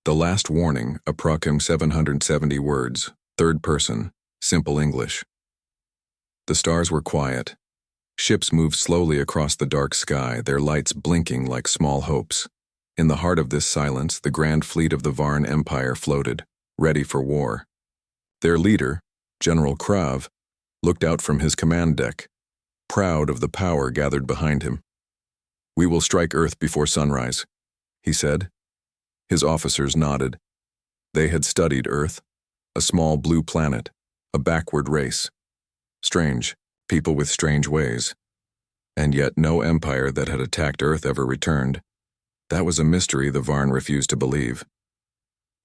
The last warning, approxim 770 words, third person, simple English. The stars were quiet. Ships moved slowly across the dark sky, their lights blinking like small hopes. In the heart of this silence, the grand fleet of the Varn Empire floated, ready for war. Their leader, General Krav, looked out from his command deck, proud of the power gathered behind him. "We will strike Earth before sunrise," he said. His officers nodded. They had studied Earth, a small blue planet, a backward race. Strange, people with strange ways. And yet no empire that had attacked Earth ever returned. That was a mystery the Varn refused to believe.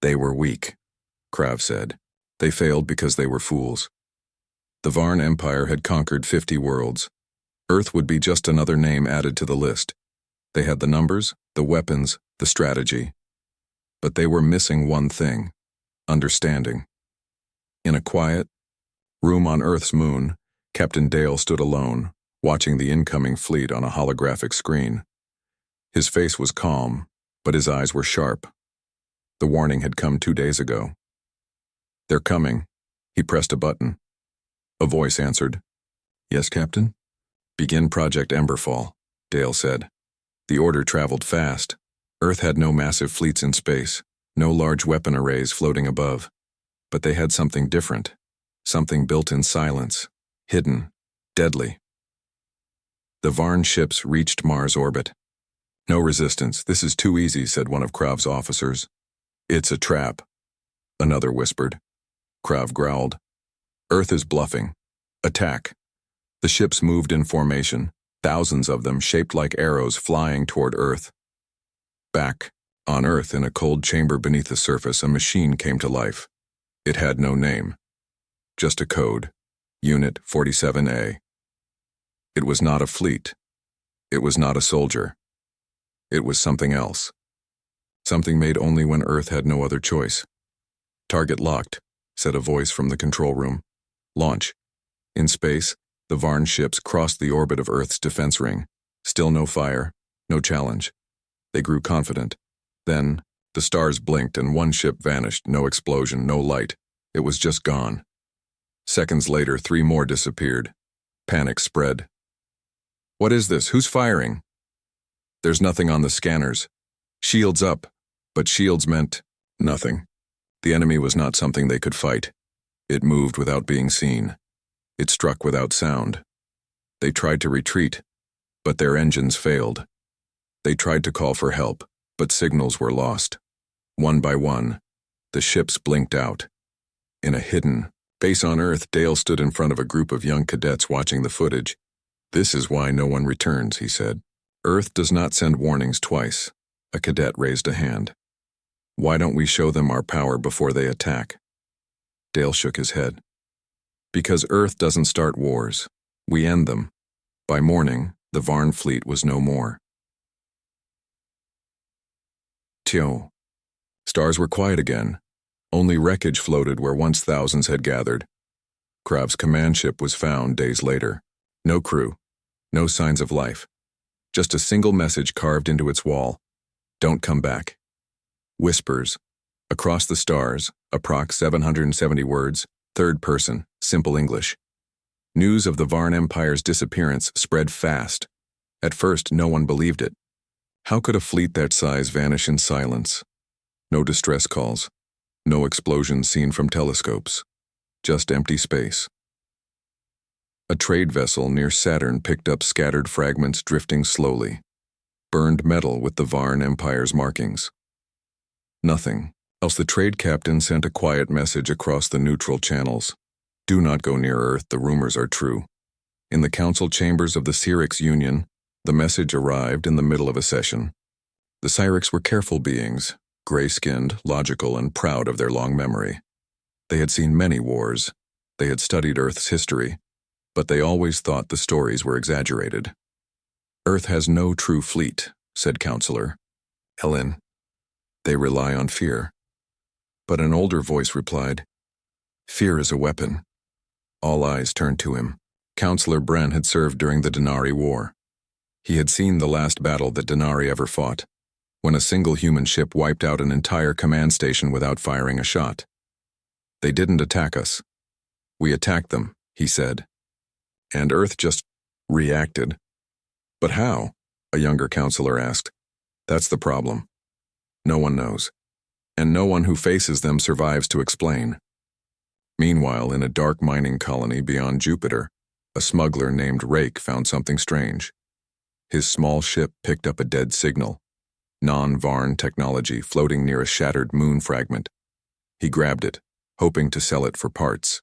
"They were weak," Krav said. "They failed because they were fools." The Varn Empire had conquered 50 worlds. Earth would be just another name added to the list. They had the numbers, the weapons, the strategy. But they were missing one thing: understanding. In a quiet room on Earth's moon, Captain Dale stood alone, watching the incoming fleet on a holographic screen. His face was calm, but his eyes were sharp. The warning had come 2 days ago. "They're coming." He pressed a button. A voice answered. "Yes, Captain?" "Begin Project Emberfall," Dale said. The order traveled fast. Earth had no massive fleets in space, no large weapon arrays floating above. But they had something different, something built in silence, hidden, deadly. The Varn ships reached Mars orbit. "No resistance, this is too easy," said one of Krav's officers. "It's a trap," another whispered. Krav growled. "Earth is bluffing. Attack." The ships moved in formation, thousands of them shaped like arrows flying toward Earth. Back, on Earth in a cold chamber beneath the surface, a machine came to life. It had no name. Just a code, Unit 47A. It was not a fleet. It was not a soldier. It was something else. Something made only when Earth had no other choice. "Target locked," said a voice from the control room. "Launch." In space, the Varn ships crossed the orbit of Earth's defense ring. Still no fire, no challenge. They grew confident. Then, the stars blinked and one ship vanished, no explosion, no light. It was just gone. Seconds later, 3 more disappeared. Panic spread. "What is this? Who's firing?" "There's nothing on the scanners. Shields up." But shields meant nothing. The enemy was not something they could fight. It moved without being seen. It struck without sound. They tried to retreat, but their engines failed. They tried to call for help, but signals were lost. One by one, the ships blinked out. In a hidden base on Earth, Dale stood in front of a group of young cadets watching the footage. "This is why no one returns," he said. "Earth does not send warnings twice." A cadet raised a hand. "Why don't we show them our power before they attack?" Dale shook his head. "Because Earth doesn't start wars. We end them." By morning, the Varn fleet was no more. Tio. Stars were quiet again. Only wreckage floated where once thousands had gathered. Krav's command ship was found days later. No crew. No signs of life. Just a single message carved into its wall. "Don't come back." Whispers. Across the stars, approx 770 words, third person, simple English. News of the Varn Empire's disappearance spread fast. At first, no one believed it. How could a fleet that size vanish in silence? No distress calls. No explosions seen from telescopes. Just empty space. A trade vessel near Saturn picked up scattered fragments drifting slowly. Burned metal with the Varn Empire's markings. Nothing, else the trade captain sent a quiet message across the neutral channels. "Do not go near Earth, the rumors are true." In the council chambers of the Syrinx Union, the message arrived in the middle of a session. The Syrinx were careful beings, gray-skinned, logical, and proud of their long memory. They had seen many wars. They had studied Earth's history, but they always thought the stories were exaggerated. "Earth has no true fleet," said Counselor Helen. "They rely on fear." But an older voice replied, "Fear is a weapon." All eyes turned to him. Counselor Bren had served during the Denari War. He had seen the last battle that Denari ever fought. when a single human ship wiped out an entire command station without firing a shot. They didn't attack us. We attacked them, he said. And Earth just reacted. But how? A younger counselor asked. That's the problem. No one knows. And no one who faces them survives to explain. Meanwhile, in a dark mining colony beyond Jupiter, a smuggler named Rake found something strange. His small ship picked up a dead signal, non-Varn technology floating near a shattered moon fragment. He grabbed it, hoping to sell it for parts.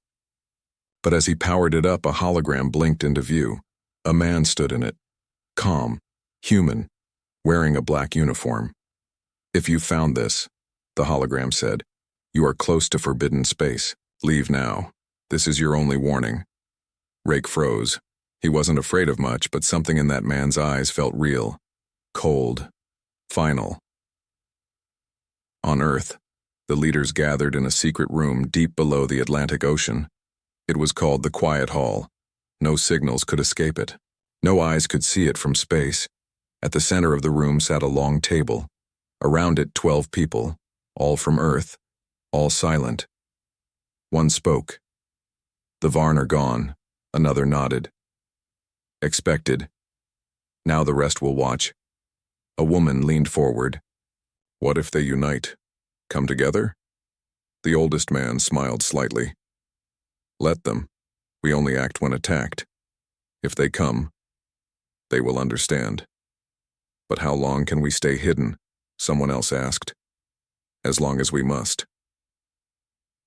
But as he powered it up, a hologram blinked into view. A man stood in it, calm, human, wearing a black uniform. If you found this, the hologram said, you are close to forbidden space. Leave now. This is your only warning. Rake froze. He wasn't afraid of much, but something in that man's eyes felt real, cold, final. On Earth, the leaders gathered in a secret room deep below the Atlantic Ocean. It was called the Quiet Hall. No signals could escape it. No eyes could see it from space. At the center of the room sat a long table. Around it, 12 people, all from Earth, all silent. One spoke. The Varn are gone. Another nodded. Expected. Now the rest will watch. A woman leaned forward. What if they unite? Come together? The oldest man smiled slightly. Let them. We only act when attacked. If they come, they will understand. But how long can we stay hidden? Someone else asked. As long as we must.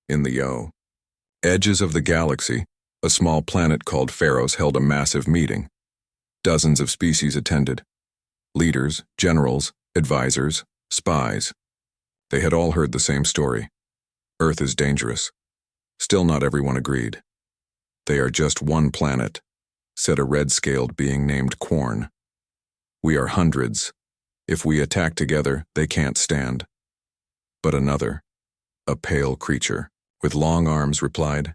In the edges of the galaxy, a small planet called Pharos held a massive meeting. Dozens of species attended. Leaders, generals, advisors, spies. They had all heard the same story. Earth is dangerous. Still not everyone agreed. They are just one planet, said a red-scaled being named Quarn. We are hundreds. If we attack together, they can't stand. But another, a pale creature, with long arms, replied,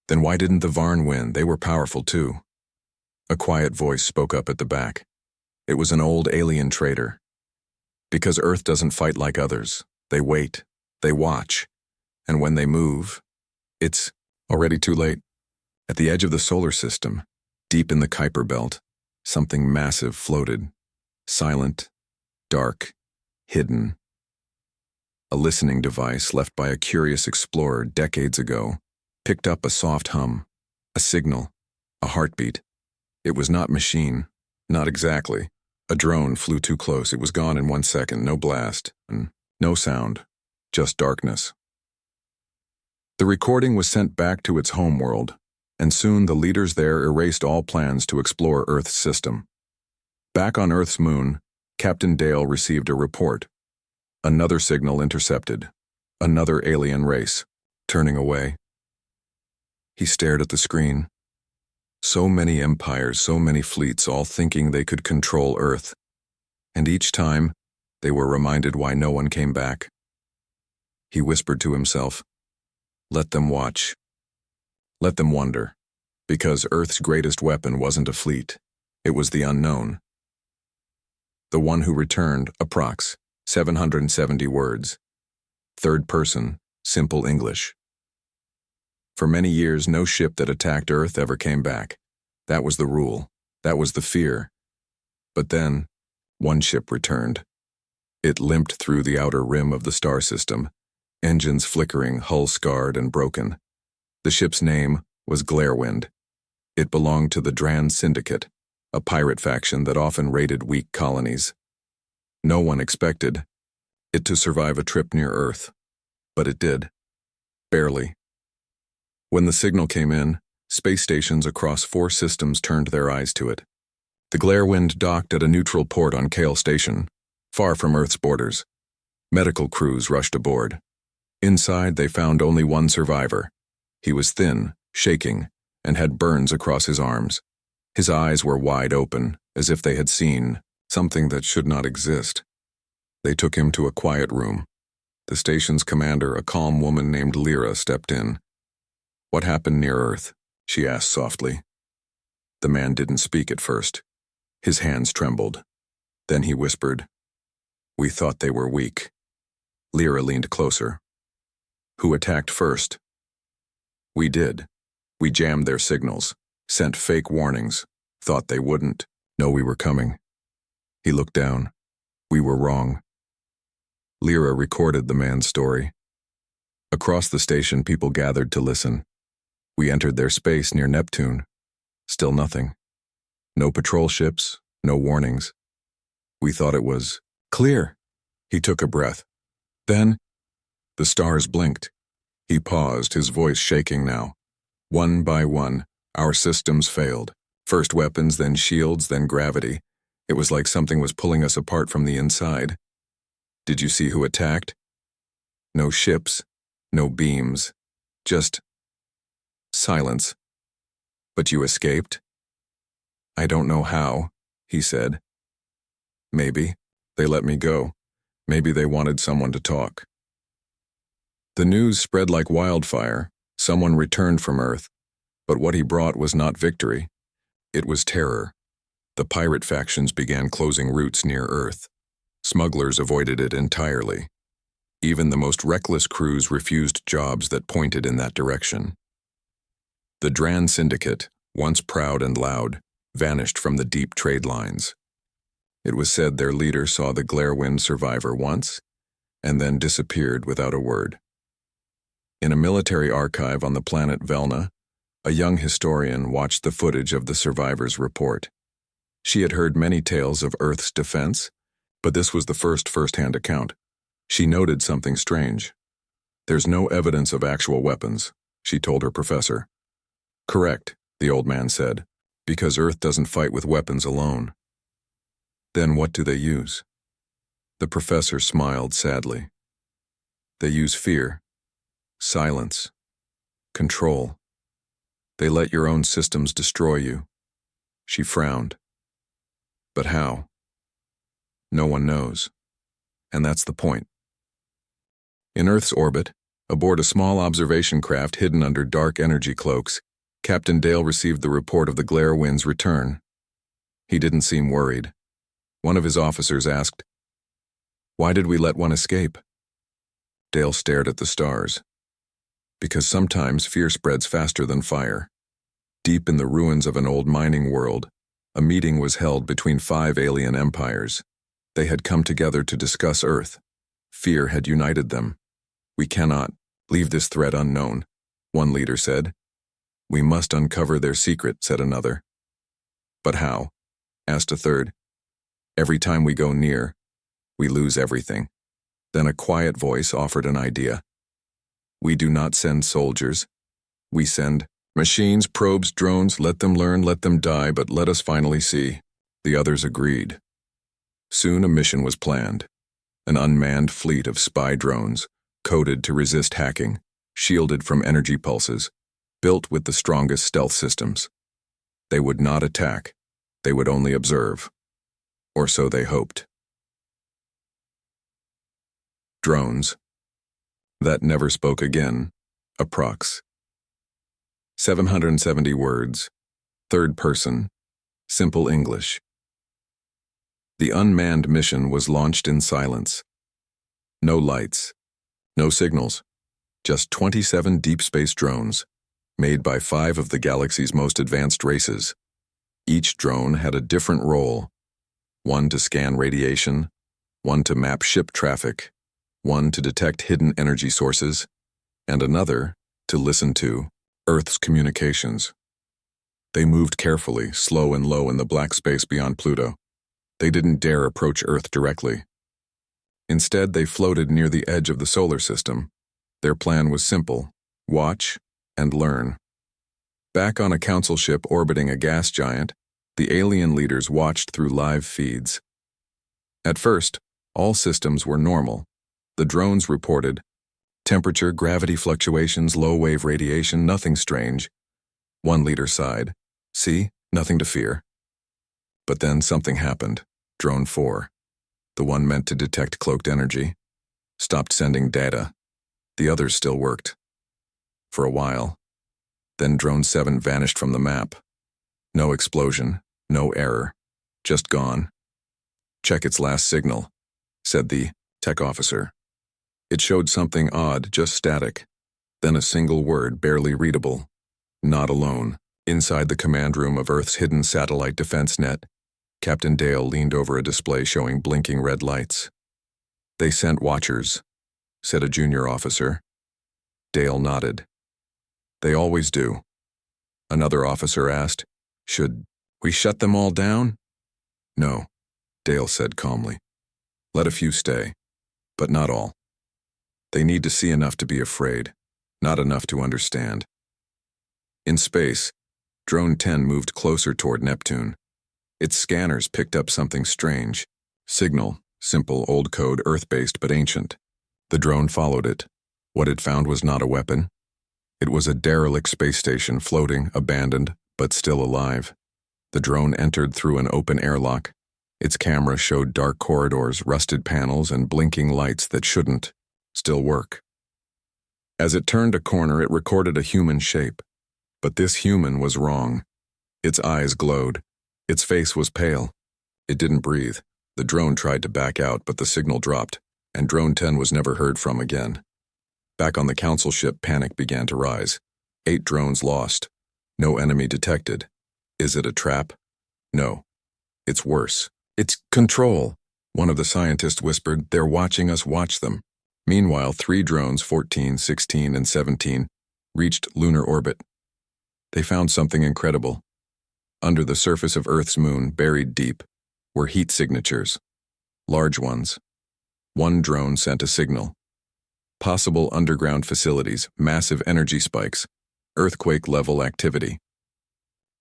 Then why didn't the Varn win? They were powerful too. A quiet voice spoke up at the back. It was an old alien trader. Because Earth doesn't fight like others. They wait. They watch. And when they move, it's already too late. At the edge of the solar system, deep in the Kuiper Belt, something massive floated. Silent, dark, hidden. A listening device left by a curious explorer decades ago picked up a soft hum, a signal, a heartbeat. It was not machine, not exactly. A drone flew too close. It was gone in 1 second, no blast, and no sound, just darkness. The recording was sent back to its home world, and soon the leaders there erased all plans to explore Earth's system. Back on Earth's moon, Captain Dale received a report. Another signal intercepted. Another alien race, turning away. He stared at the screen. So many empires, so many fleets, all thinking they could control Earth. And each time, they were reminded why no one came back. He whispered to himself, Let them watch. Let them wonder. Because Earth's greatest weapon wasn't a fleet. It was the unknown. The one who returned, approx. 770 words. Third person, simple English. For many years, no ship that attacked Earth ever came back. That was the rule. That was the fear. But then, one ship returned. It limped through the outer rim of the star system, engines flickering, hull scarred and broken. The ship's name was Glarewind. It belonged to the Dran Syndicate, a pirate faction that often raided weak colonies. No one expected it to survive a trip near Earth, but it did. Barely. When the signal came in, space stations across 4 systems turned their eyes to it. The Glarewind docked at a neutral port on Kale Station, far from Earth's borders. Medical crews rushed aboard. Inside, they found only one survivor. He was thin, shaking, and had burns across his arms. His eyes were wide open, as if they had seen something that should not exist. They took him to a quiet room. The station's commander, a calm woman named Lyra, stepped in. What happened near Earth? She asked softly. The man didn't speak at first. His hands trembled. Then he whispered, We thought they were weak. Lyra leaned closer. Who attacked first? We did. We jammed their signals, sent fake warnings, thought they wouldn't know we were coming. He looked down. We were wrong. Lyra recorded the man's story. Across the station, people gathered to listen. We entered their space near Neptune. Still nothing. No patrol ships, no warnings. We thought it was clear. He took a breath. Then, the stars blinked. He paused, his voice shaking now. One by one, our systems failed. First weapons, then shields, then gravity. It was like something was pulling us apart from the inside. Did you see who attacked? No ships, no beams, just silence. But you escaped? I don't know how, he said. Maybe they let me go. Maybe they wanted someone to talk. The news spread like wildfire. Someone returned from Earth. But what he brought was not victory. It was terror. The pirate factions began closing routes near Earth. Smugglers avoided it entirely. Even the most reckless crews refused jobs that pointed in that direction. The Dran Syndicate, once proud and loud, vanished from the deep trade lines. It was said their leader saw the Glarewind survivor once, and then disappeared without a word. In a military archive on the planet Velna, a young historian watched the footage of the survivor's report. She had heard many tales of Earth's defense, but this was the first-hand account. She noted something strange. There's no evidence of actual weapons, she told her professor. Correct, the old man said, because Earth doesn't fight with weapons alone. Then what do they use? The professor smiled sadly. They use fear, silence, control. They let your own systems destroy you. She frowned. But how? No one knows. And that's the point. In Earth's orbit, aboard a small observation craft hidden under dark energy cloaks, Captain Dale received the report of the Glarewind's return. He didn't seem worried. One of his officers asked, "Why did we let one escape?" Dale stared at the stars. Because sometimes fear spreads faster than fire. Deep in the ruins of an old mining world, a meeting was held between 5 alien empires. They had come together to discuss Earth. Fear had united them. We cannot leave this threat unknown, one leader said. We must uncover their secret, said another. But how? Asked a third. Every time we go near, we lose everything. Then a quiet voice offered an idea. We do not send soldiers. We send machines, probes, drones, let them learn, let them die, but let us finally see. The others agreed. Soon a mission was planned. An unmanned fleet of spy drones, coded to resist hacking, shielded from energy pulses, built with the strongest stealth systems. They would not attack. They would only observe. Or so they hoped. Drones. That never spoke again. Approx. 770 words. Third person. Simple English. The unmanned mission was launched in silence. No lights. No signals. Just 27 deep space drones, made by 5 of the galaxy's most advanced races. Each drone had a different role. One to scan radiation, one to map ship traffic, one to detect hidden energy sources, and another to listen to Earth's communications. They moved carefully, slow and low in the black space beyond Pluto. They didn't dare approach Earth directly. Instead, they floated near the edge of the solar system. Their plan was simple: watch and learn. Back on a council ship orbiting a gas giant, the alien leaders watched through live feeds. At first, all systems were normal. The drones reported temperature, gravity fluctuations, low-wave radiation, nothing strange. One leader sighed. See, nothing to fear. But then something happened. Drone 4, the one meant to detect cloaked energy, stopped sending data. The others still worked. For a while. Then Drone 7 vanished from the map. No explosion, no error. Just gone. Check its last signal, said the tech officer. It showed something odd, just static. Then a single word, barely readable. Not alone. Inside the command room of Earth's hidden satellite defense net, Captain Dale leaned over a display showing blinking red lights. They sent watchers, said a junior officer. Dale nodded. They always do. Another officer asked, Should we shut them all down? No, Dale said calmly. Let a few stay, but not all. They need to see enough to be afraid, not enough to understand. In space, Drone 10 moved closer toward Neptune. Its scanners picked up something strange. Signal, simple old code, Earth-based but ancient. The drone followed it. What it found was not a weapon. It was a derelict space station floating, abandoned, but still alive. The drone entered through an open airlock. Its camera showed dark corridors, rusted panels, and blinking lights that shouldn't still work. As it turned a corner, it recorded a human shape. But this human was wrong. Its eyes glowed. Its face was pale. It didn't breathe. The drone tried to back out, but the signal dropped, and Drone 10 was never heard from again. Back on the council ship, panic began to rise. 8 drones lost. No enemy detected. Is it a trap? No. It's worse. It's control. One of the scientists whispered, They're watching us watch them. Meanwhile, 3 drones, 14, 16, and 17, reached lunar orbit. They found something incredible. Under the surface of Earth's moon, buried deep, were heat signatures. Large ones. One drone sent a signal. Possible underground facilities, massive energy spikes, earthquake-level activity.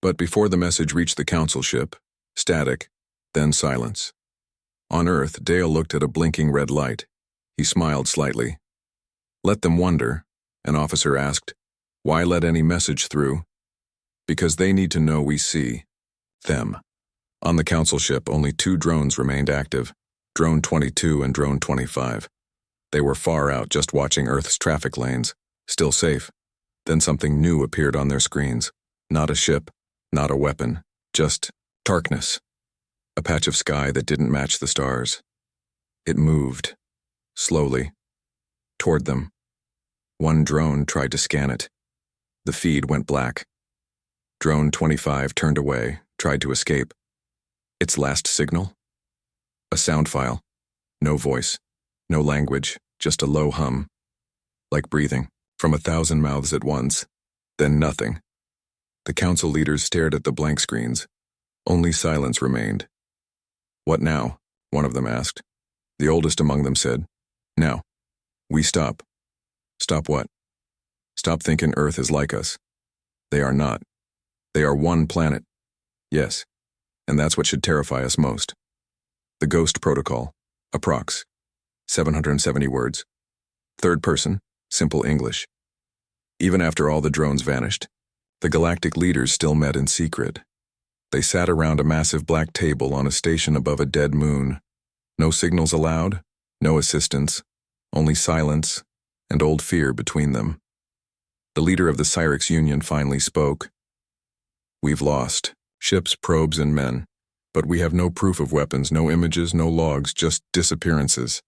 But before the message reached the council ship, static, then silence. On Earth, Dale looked at a blinking red light. He smiled slightly. Let them wonder, an officer asked. Why let any message through? Because they need to know we see them. On the council ship, only 2 drones remained active, Drone 22 and Drone 25. They were far out, just watching Earth's traffic lanes, still safe. Then something new appeared on their screens. Not a ship, not a weapon, just darkness. A patch of sky that didn't match the stars. It moved, slowly, toward them. One drone tried to scan it. The feed went black. Drone 25 turned away, tried to escape. Its last signal? A sound file. No voice, no language, just a low hum. Like breathing, from 1,000 mouths at once. Then nothing. The council leaders stared at the blank screens. Only silence remained. What now? One of them asked. The oldest among them said, Now. We stop. Stop what? Stop thinking Earth is like us. They are not. They are one planet. Yes. And that's what should terrify us most. The Ghost Protocol. Approx. 770 words. Third person. Simple English. Even after all the drones vanished, the galactic leaders still met in secret. They sat around a massive black table on a station above a dead moon. No signals allowed, no assistance, only silence and old fear between them. The leader of the Cyrix Union finally spoke. We've lost, ships, probes, and men, but we have no proof of weapons, no images, no logs, just disappearances.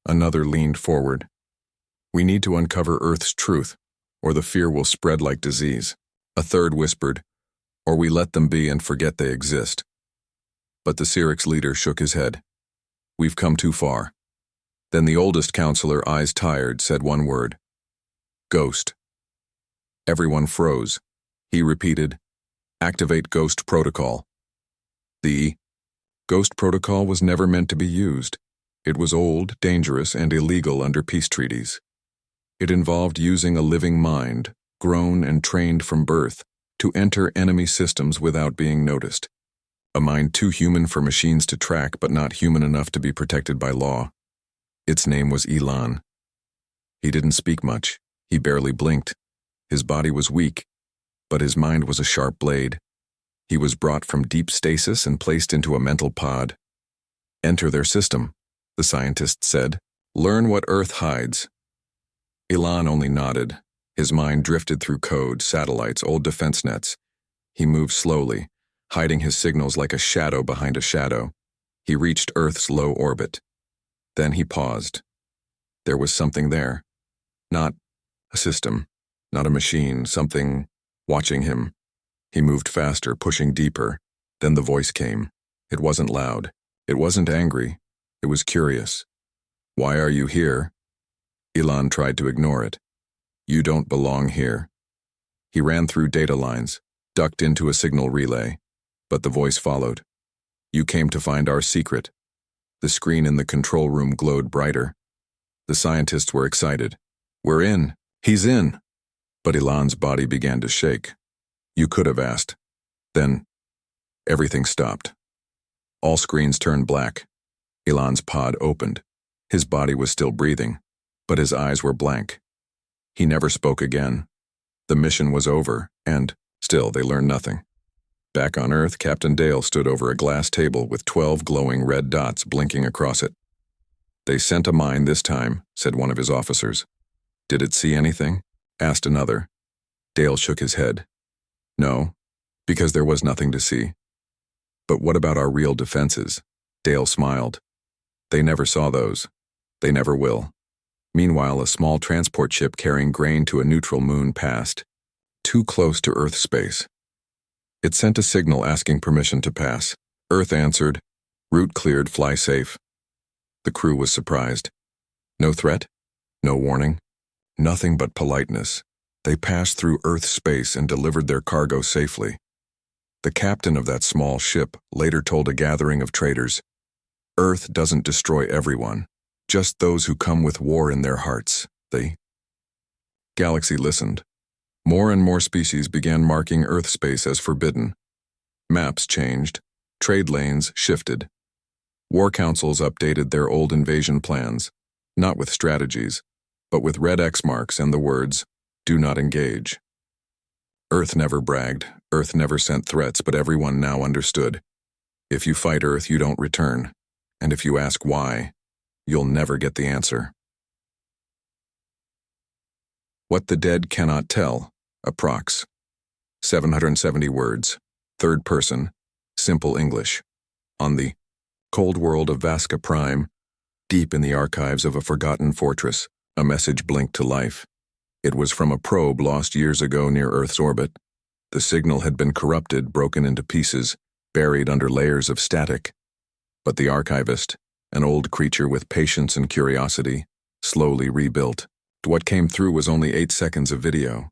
Another leaned forward. We need to uncover Earth's truth, or the fear will spread like disease. A third whispered, or we let them be and forget they exist. But the Cyrix leader shook his head. We've come too far. Then the oldest counselor, eyes tired, said one word. Ghost. Everyone froze. He repeated, Activate Ghost Protocol. The Ghost Protocol was never meant to be used. It was old, dangerous, and illegal under peace treaties. It involved using a living mind, grown and trained from birth, to enter enemy systems without being noticed. A mind too human for machines to track, but not human enough to be protected by law. Its name was Elan. He didn't speak much. He barely blinked. His body was weak, but his mind was a sharp blade. He was brought from deep stasis and placed into a mental pod. Enter their system, the scientist said. Learn what Earth hides. Elan only nodded. His mind drifted through code, satellites, old defense nets. He moved slowly, hiding his signals like a shadow behind a shadow. He reached Earth's low orbit. Then he paused. There was something there. Not a system, not a machine, something watching him. He moved faster, pushing deeper. Then the voice came. It wasn't loud. It wasn't angry. It was curious. "Why are you here?" Elon tried to ignore it. "You don't belong here." He ran through data lines, ducked into a signal relay, but the voice followed. "You came to find our secret." The screen in the control room glowed brighter. The scientists were excited. "We're in! He's in!" But Elon's body began to shake. "You could have asked." Then, everything stopped. All screens turned black. Elon's pod opened. His body was still breathing, but his eyes were blank. He never spoke again. The mission was over, and, still, they learned nothing. Back on Earth, Captain Dale stood over a glass table with 12 glowing red dots blinking across it. "They sent a mine this time," said one of his officers. "Did it see anything?" asked another. Dale shook his head. "No, because there was nothing to see." "But what about our real defenses?" Dale smiled. "They never saw those. They never will." Meanwhile, a small transport ship carrying grain to a neutral moon passed, too close to Earth space. It sent a signal asking permission to pass. Earth answered, "Route cleared, fly safe." The crew was surprised. No threat, no warning, nothing but politeness. They passed through Earth space and delivered their cargo safely. The captain of that small ship later told a gathering of traders, "Earth doesn't destroy everyone, just those who come with war in their hearts." The galaxy listened. More and more species began marking Earth space as forbidden. Maps changed, trade lanes shifted. War councils updated their old invasion plans, not with strategies, but with red X marks and the words, "Do not engage." Earth never bragged, Earth never sent threats, but everyone now understood. If you fight Earth, you don't return. And if you ask why, you'll never get the answer. What the Dead Cannot Tell, approx. 770 words, third person, simple English. On the cold world of Vasca Prime, deep in the archives of a forgotten fortress, a message blinked to life. It was from a probe lost years ago near Earth's orbit. The signal had been corrupted, broken into pieces, buried under layers of static. But the archivist, an old creature with patience and curiosity, slowly rebuilt. What came through was only 8 seconds of video.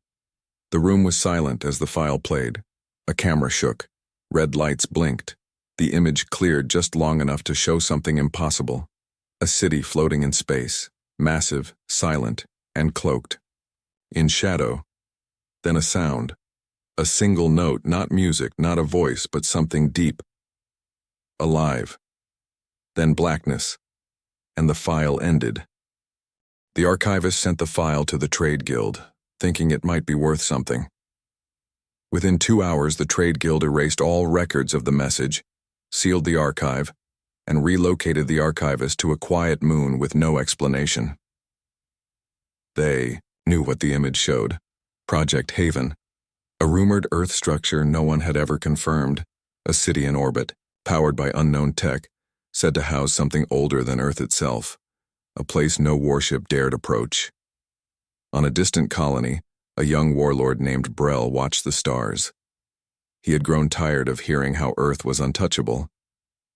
The room was silent as the file played. A camera shook. Red lights blinked. The image cleared just long enough to show something impossible. A city floating in space, massive, silent, and cloaked. In shadow. Then a sound. A single note, not music, not a voice, but something deep. Alive. Then blackness. And the file ended. The archivist sent the file to the Trade Guild, thinking it might be worth something. Within 2 hours, the Trade Guild erased all records of the message, sealed the archive, and relocated the archivist to a quiet moon with no explanation. They knew what the image showed. Project Haven. A rumored Earth structure no one had ever confirmed. A city in orbit, powered by unknown tech, said to house something older than Earth itself. A place no warship dared approach. On a distant colony, a young warlord named Brel watched the stars. He had grown tired of hearing how Earth was untouchable.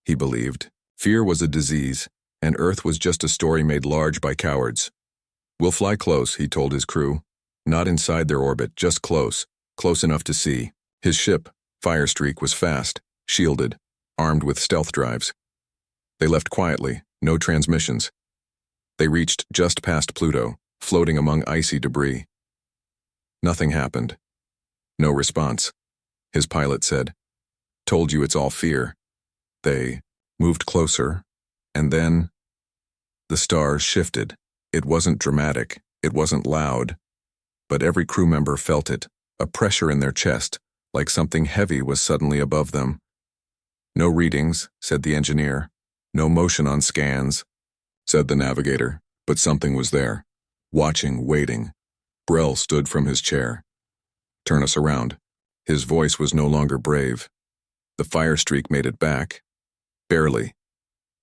He believed fear was a disease, and Earth was just a story made large by cowards. "We'll fly close," he told his crew. "Not inside their orbit, just close enough to see." His ship, Firestreak, was fast, shielded, armed with stealth drives. They left quietly, no transmissions. They reached just past Pluto, floating among icy debris. Nothing happened. No response. His pilot said, "Told you it's all fear." They moved closer, and then the stars shifted. It wasn't dramatic, it wasn't loud, but every crew member felt it, a pressure in their chest, like something heavy was suddenly above them. "No readings," said the engineer. "No motion on scans," said the navigator, but something was there. Watching, waiting. Brel stood from his chair. "Turn us around." His voice was no longer brave. The Firestreak made it back. Barely.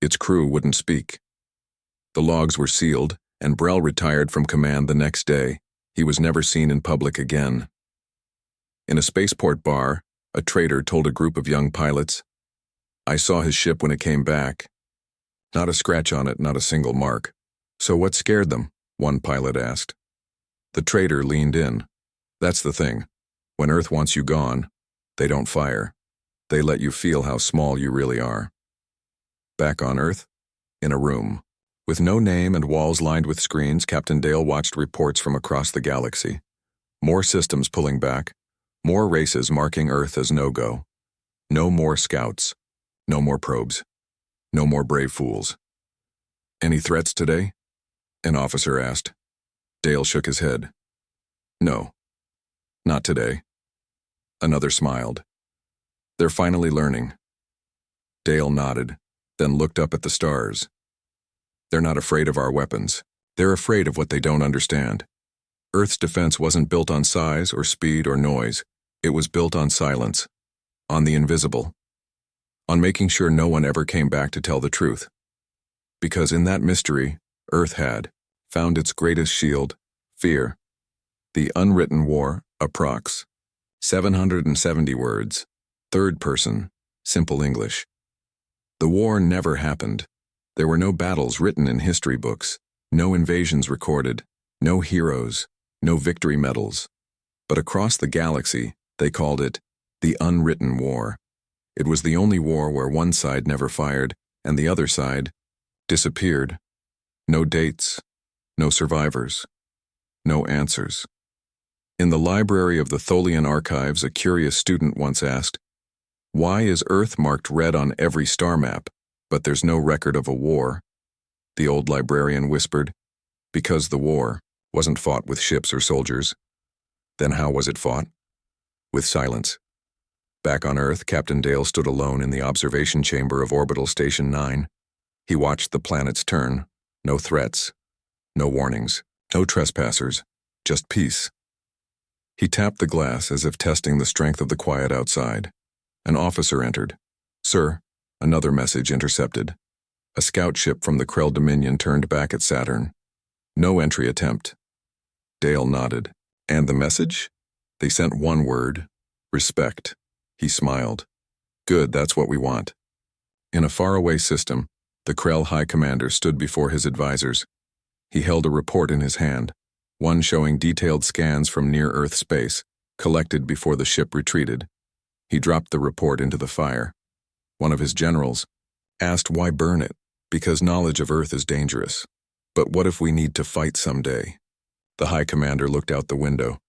Its crew wouldn't speak. The logs were sealed, and Brell retired from command the next day. He was never seen in public again. In a spaceport bar, a trader told a group of young pilots, "I saw his ship when it came back. Not a scratch on it, not a single mark." "So what scared them?" one pilot asked. The trader leaned in. "That's the thing. When Earth wants you gone, they don't fire. They let you feel how small you really are." Back on Earth, in a room. With no name and walls lined with screens, Captain Dale watched reports from across the galaxy. More systems pulling back. More races marking Earth as no-go. No more scouts. No more probes. No more brave fools. "Any threats today?" an officer asked. Dale shook his head. "No. Not today." Another smiled. "They're finally learning." Dale nodded, then looked up at the stars. "They're not afraid of our weapons. They're afraid of what they don't understand. Earth's defense wasn't built on size or speed or noise. It was built on silence, on the invisible, on making sure no one ever came back to tell the truth. Because in that mystery, Earth had found its greatest shield, fear. The unwritten war, approx. 770 words, third person, simple English. The war never happened. There were no battles written in history books, no invasions recorded, no heroes, no victory medals. But across the galaxy, they called it the unwritten war. It was the only war where one side never fired and the other side disappeared. No dates, no survivors, no answers. In the library of the Tholian archives, a curious student once asked, "Why is Earth marked red on every star map, but there's no record of a war?" The old librarian whispered, "Because the war wasn't fought with ships or soldiers." Then how was it fought? With silence. Back on Earth, Captain Dale stood alone in the observation chamber of Orbital Station 9. He watched the planets turn. No threats, no warnings, no trespassers, just peace. He tapped the glass as if testing the strength of the quiet outside. An officer entered. "Sir," another message intercepted. A scout ship from the Krell Dominion turned back at Saturn. No entry attempt. Dale nodded. "And the message?" "They sent one word, respect." He smiled. "Good, that's what we want." In a faraway system, the Krell High Commander stood before his advisors. He held a report in his hand, one showing detailed scans from near-Earth space, collected before the ship retreated. He dropped the report into the fire. One of his generals asked, "Why burn it?" "Because knowledge of Earth is dangerous. But what if we need to fight someday?" The High Commander looked out the window.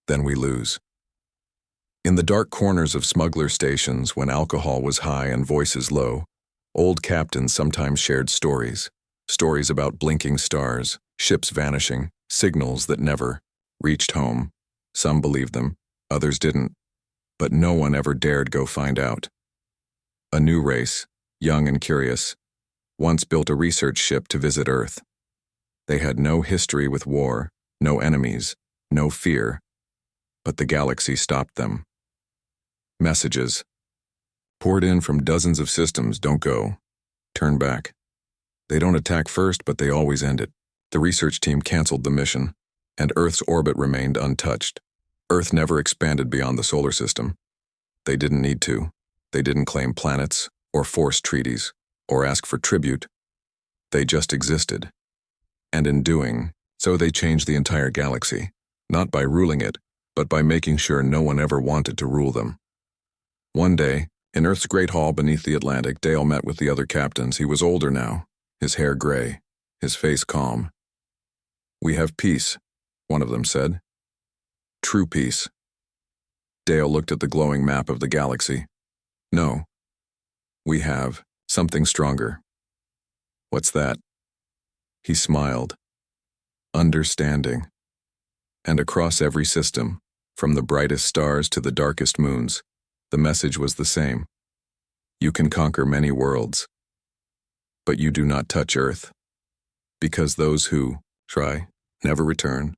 "Then we lose." In the dark corners of smuggler stations, when alcohol was high and voices low, old captains sometimes shared stories. Stories about blinking stars, ships vanishing, signals that never reached home. Some believed them, others didn't. But no one ever dared go find out. A new race, young and curious, once built a research ship to visit Earth. They had no history with war, no enemies, no fear. But the galaxy stopped them. Messages poured in from dozens of systems. "Don't go. Turn back." They don't attack first, but they always end it. The research team canceled the mission, and Earth's orbit remained untouched. Earth never expanded beyond the solar system. They didn't need to. They didn't claim planets, or force treaties, or ask for tribute. They just existed. And in doing so, they changed the entire galaxy, not by ruling it, but by making sure no one ever wanted to rule them. One day, in Earth's Great Hall beneath the Atlantic, Dale met with the other captains. He was older now, his hair gray, his face calm. "We have peace," one of them said. "True peace." Dale looked at the glowing map of the galaxy. "No. We have something stronger." "What's that?" He smiled. "Understanding." And across every system, from the brightest stars to the darkest moons, the message was the same. You can conquer many worlds, but you do not touch Earth, because those who try never return.